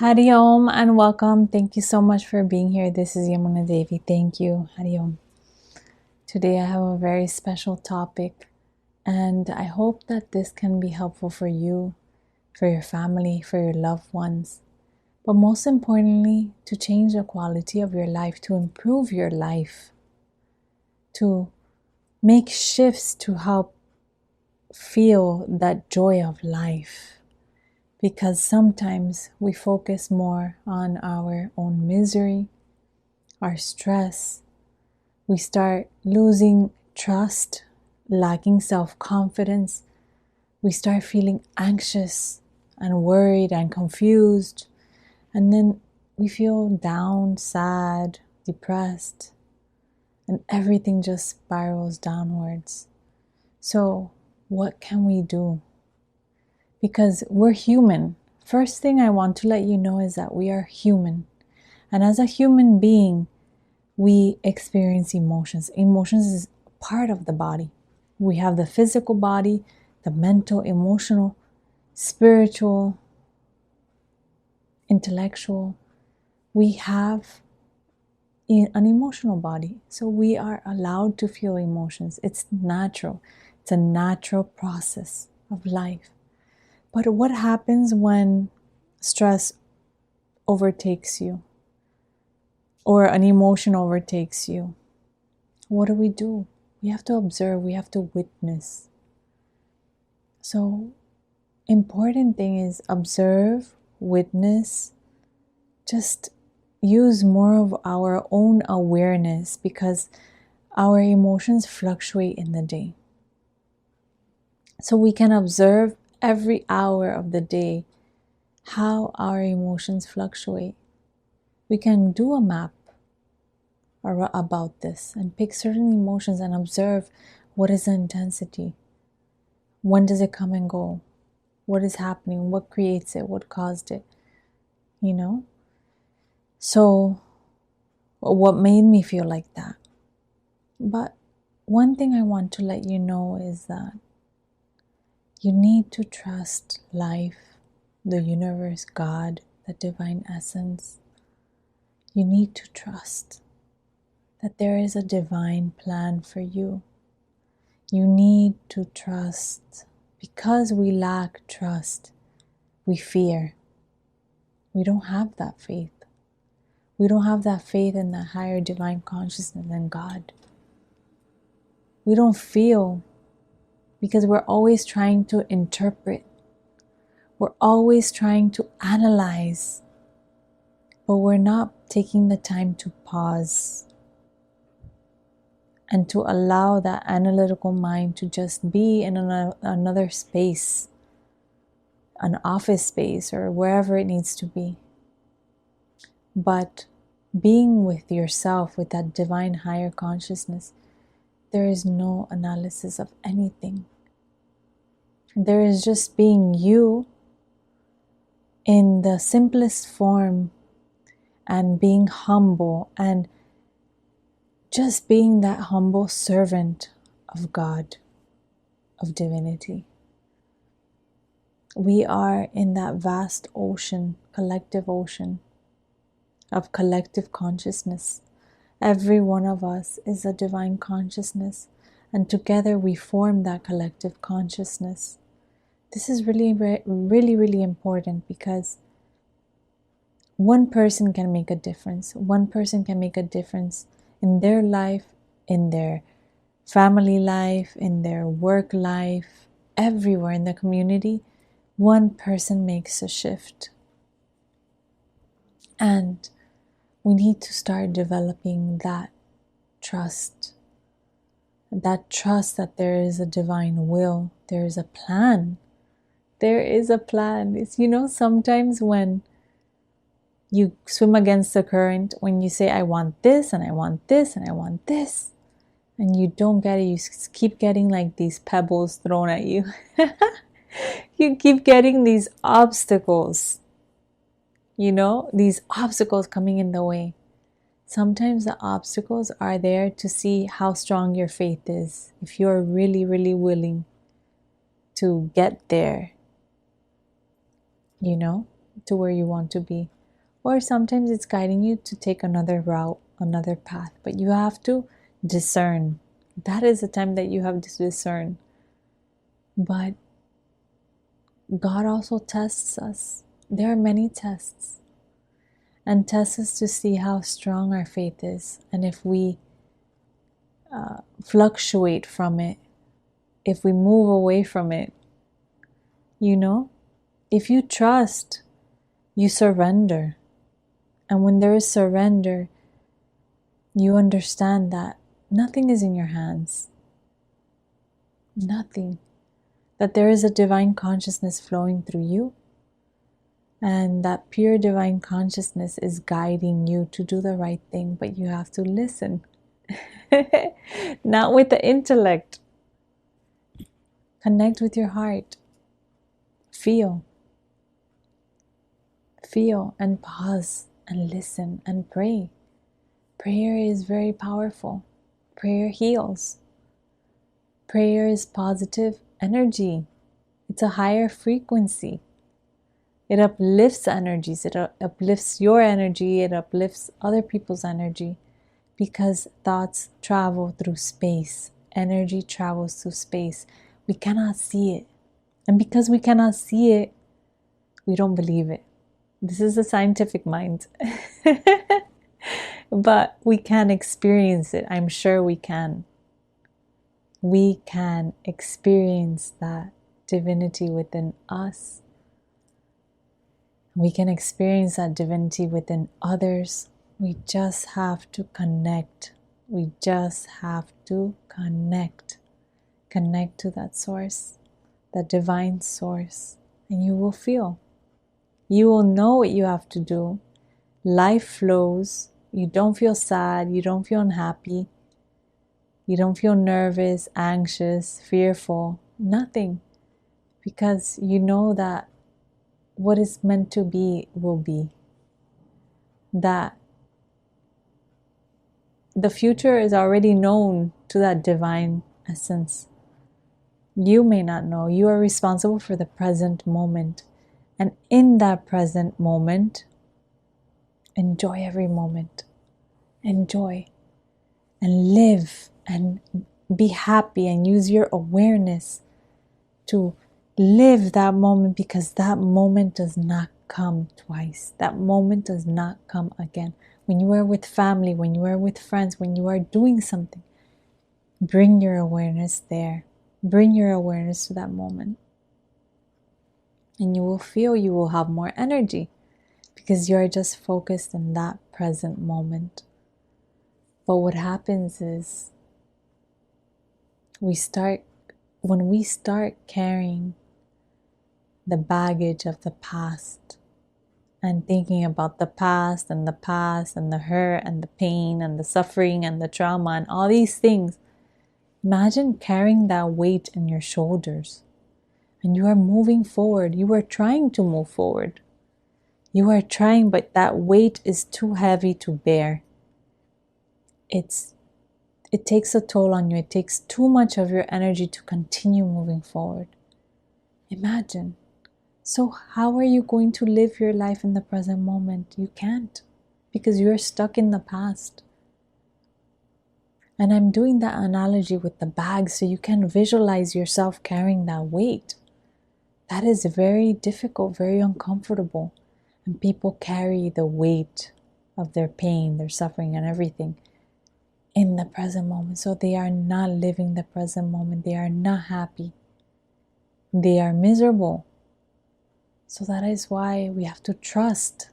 Hari Om and welcome. Thank you so much for being here. This is Yamuna Devi. Thank you. Hari Om. Today I have a very special topic and I hope that this can be helpful for you, for your family, for your loved ones. But most importantly, to change the quality of your life, to improve your life, to make shifts to help feel that joy of life. Because sometimes we focus more on our own misery, our stress. We start losing trust, lacking self-confidence. We start feeling anxious and worried and confused. And then we feel down, sad, depressed, and everything just spirals downwards. So what can we do? Because we're human. First thing I want to let you know is that we are human. And as a human being, we experience emotions. Emotions is part of the body. We have the physical body, the mental, emotional, spiritual, intellectual. We have an emotional body. So we are allowed to feel emotions. It's natural. It's a natural process of life. But what happens when stress overtakes you or an emotion overtakes you? What do? We have to observe, we have to witness. So, important thing is observe, witness, just use more of our own awareness because our emotions fluctuate in the day. So we can observe every hour of the day how our emotions fluctuate. We can do a map about this and pick certain emotions and observe what is the intensity. When does it come and go? What is happening? What creates it? What caused it? So what made me feel like that? But one thing I want to let you know is that you need to trust life, the universe, God, the divine essence. You need to trust that there is a divine plan for you. You need to trust. Because we lack trust, we fear. We don't have that faith. We don't have that faith in the higher divine consciousness and God. We don't feel because we're always trying to interpret. We're always trying to analyze. But we're not taking the time to pause and to allow that analytical mind to just be in another space, an office space or wherever it needs to be. But being with yourself, with that divine higher consciousness, there is no analysis of anything. There is just being you in the simplest form and being humble and just being that humble servant of God, of divinity. We are in that vast ocean, collective ocean of collective consciousness. Every one of us is a divine consciousness, and together we form that collective consciousness. This is really, really important because one person can make a difference. One person can make a difference in their life, in their family life, in their work life, everywhere in the community. One person makes a shift. And we need to start developing that trust. That trust that there is a divine will, there is a plan. There is a plan. It's, sometimes when you swim against the current, when you say, I want this, and I want this, and I want this, and you don't get it, you keep getting like these pebbles thrown at you. You keep getting these obstacles, these obstacles coming in the way. Sometimes the obstacles are there to see how strong your faith is. If you're really, really willing to get there, to where you want to be. Or sometimes it's guiding you to take another route, another path. But you have to discern. That is the time that you have to discern. But God also tests us. There are many tests. And tests us to see how strong our faith is. And if we fluctuate from it, if we move away from it, if you trust, you surrender. And when there is surrender, you understand that nothing is in your hands. Nothing. That there is a divine consciousness flowing through you. And that pure divine consciousness is guiding you to do the right thing. But you have to listen. Not with the intellect. Connect with your heart. Feel. Feel and pause and listen and pray. Prayer is very powerful. Prayer heals. Prayer is positive energy. It's a higher frequency. It uplifts energies. It uplifts your energy. It uplifts other people's energy because thoughts travel through space. Energy travels through space. We cannot see it. And because we cannot see it, we don't believe it. This is the scientific mind. But we can experience it. I'm sure we can. We can experience that divinity within us. We can experience that divinity within others. We just have to connect. We just have to connect. Connect to that source, that divine source, and you will feel. You will know what you have to do. Life flows. You don't feel sad. You don't feel unhappy. You don't feel nervous, anxious, fearful. Nothing. Because you know that what is meant to be will be. That the future is already known to that divine essence. You may not know. You are responsible for the present moment. And in that present moment, enjoy every moment. Enjoy. And live. And be happy. And use your awareness to live that moment, because that moment does not come twice. That moment does not come again. When you are with family, when you are with friends, when you are doing something, bring your awareness there. Bring your awareness to that moment. And you will feel you will have more energy because you are just focused in that present moment. But what happens is when we start carrying the baggage of the past and thinking about the past and the hurt and the pain and the suffering and the trauma and all these things, imagine carrying that weight in your shoulders. And you are moving forward. You are trying to move forward. You are trying, but that weight is too heavy to bear. It takes a toll on you. It takes too much of your energy to continue moving forward. Imagine. So how are you going to live your life in the present moment? You can't, because you're stuck in the past. And I'm doing that analogy with the bag so you can visualize yourself carrying that weight. That is very difficult, very uncomfortable. And people carry the weight of their pain, their suffering, and everything in the present moment. So they are not living the present moment. They are not happy. They are miserable. So that is why we have to trust.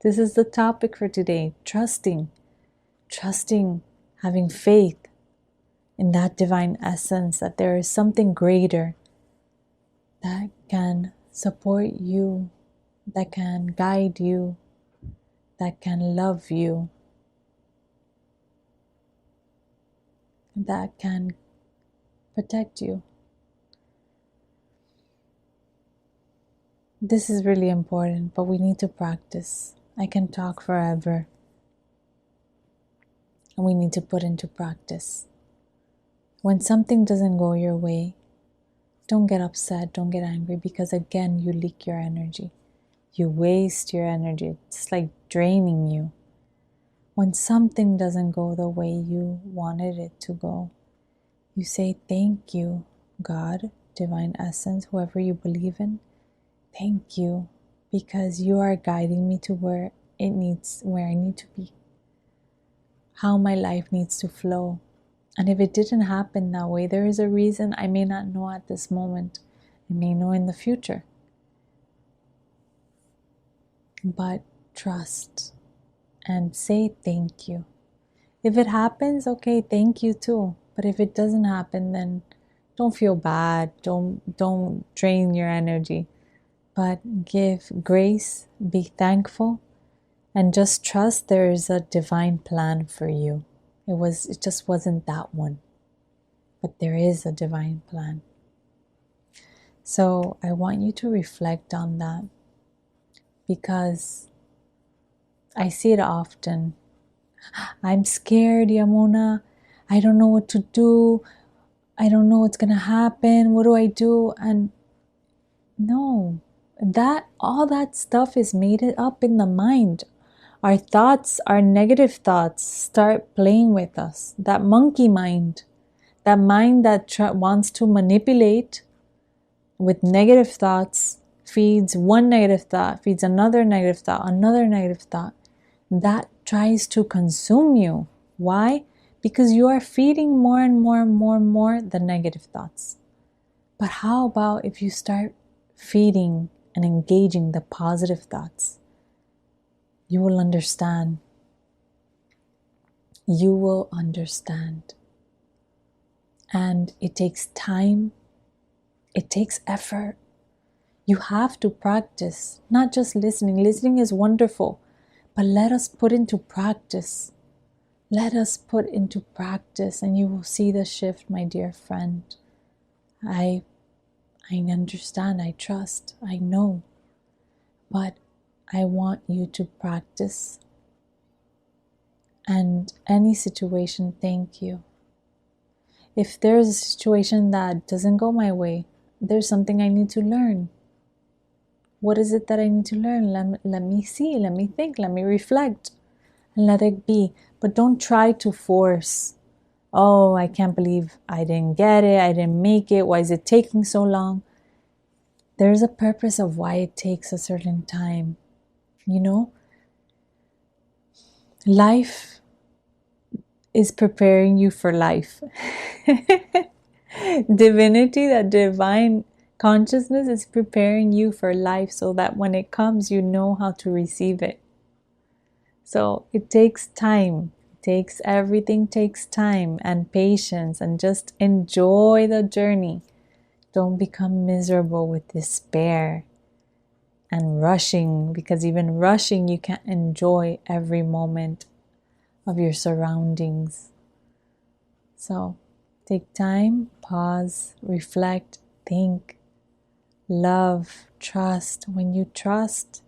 This is the topic for today. Trusting. Trusting, having faith in that divine essence, that there is something greater that can support you, that can guide you, that can love you, that can protect you. This is really important, but we need to practice. I can talk forever, and we need to put into practice. When something doesn't go your way, don't get upset, don't get angry, because again, you leak your energy. You waste your energy. It's like draining you. When something doesn't go the way you wanted it to go, you say, thank you, God, Divine Essence, whoever you believe in. Thank you, because you are guiding me to where I need to be, how my life needs to flow. And if it didn't happen that way, there is a reason I may not know at this moment. I may know in the future. But trust and say thank you. If it happens, okay, thank you too. But if it doesn't happen, then don't feel bad. Don't drain your energy. But give grace, be thankful, and just trust there is a divine plan for you. It just wasn't that one. But there is a divine plan. So I want you to reflect on that, because I see it often. I'm scared, Yamuna. I don't know what to do. I don't know what's going to happen. What do I do? And no, all that stuff is made up in the mind. Our thoughts, our negative thoughts start playing with us. That monkey mind, that mind that wants to manipulate with negative thoughts, feeds one negative thought, feeds another negative thought, another negative thought. That tries to consume you. Why? Because you are feeding more and more and more and more the negative thoughts. But how about if you start feeding and engaging the positive thoughts? You will understand. You will understand. And it takes time. It takes effort. You have to practice, not just listening. Listening is wonderful, but let us put into practice. Let us put into practice, and you will see the shift, my dear friend. I understand, I trust, I know, but I want you to practice. And any situation, thank you. If there's a situation that doesn't go my way, there's something I need to learn. What is it that I need to learn? Let me see, let me think, let me reflect, and let it be. But don't try to force. Oh, I can't believe I didn't get it. I didn't make it. Why is it taking so long? There's a purpose of why it takes a certain time. You know, life is preparing you for life. Divinity, that divine consciousness is preparing you for life so that when it comes, you know how to receive it. So it takes time. Everything takes time and patience, and just enjoy the journey. Don't become miserable with despair and rushing, because even rushing, you can't enjoy every moment of your surroundings. So take time, pause, reflect, think, love, trust. When you trust,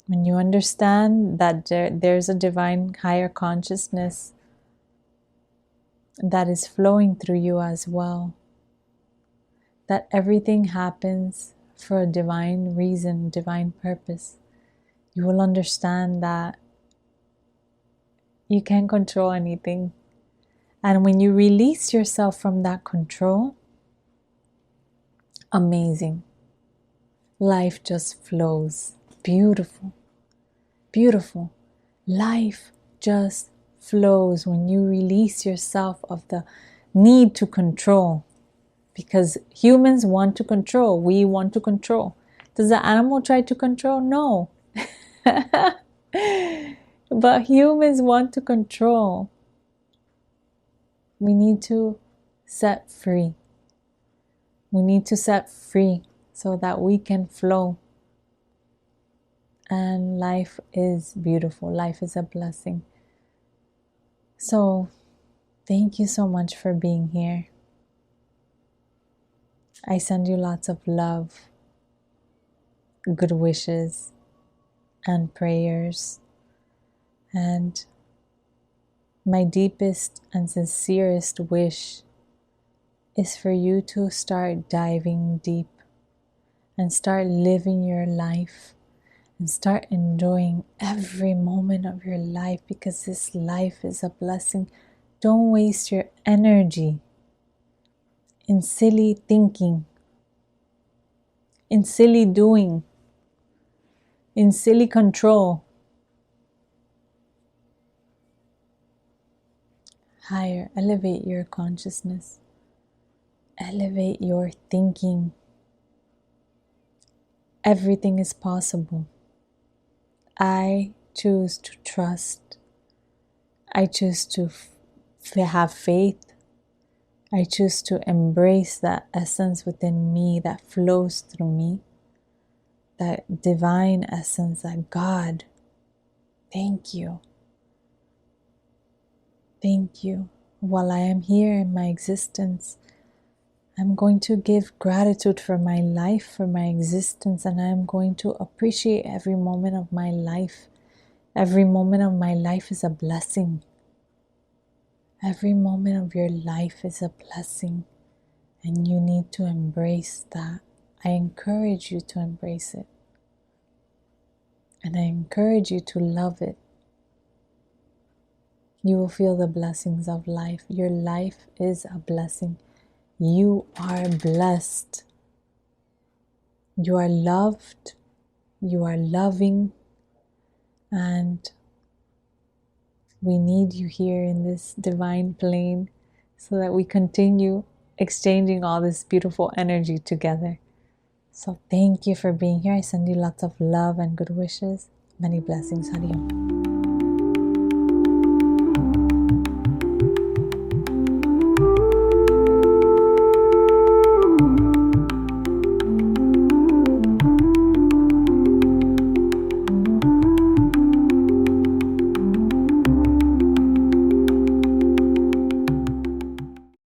when you understand that there's a divine higher consciousness that is flowing through you as well, that everything happens for a divine reason, divine purpose, you will understand that you can't control anything. And when you release yourself from that control, amazing. Life just flows. Beautiful. Beautiful. Life just flows when you release yourself of the need to control. Because humans want to control. We want to control. Does the animal try to control? No. But humans want to control. We need to set free. We need to set free so that we can flow. And life is beautiful. Life is a blessing. So, thank you so much for being here. I send you lots of love, good wishes, and prayers. And my deepest and sincerest wish is for you to start diving deep and start living your life and start enjoying every moment of your life, because this life is a blessing. Don't waste your energy in silly thinking, in silly doing, in silly control. Higher, elevate your consciousness, elevate your thinking. Everything is possible. I choose to trust. I choose to have faith. I choose to embrace that essence within me that flows through me, that divine essence, that God. Thank you. Thank you. While I am here in my existence, I'm going to give gratitude for my life, for my existence, and I'm going to appreciate every moment of my life. Every moment of my life is a blessing. Every moment of your life is a blessing, and you need to embrace that. I encourage you to embrace it, and I encourage you to love it. You will feel the blessings of life. Your life is a blessing. You are blessed. You are loved. You are loving. And we need you here in this divine plane so that we continue exchanging all this beautiful energy together. So thank you for being here. I send you lots of love and good wishes. Many blessings. Hari Om.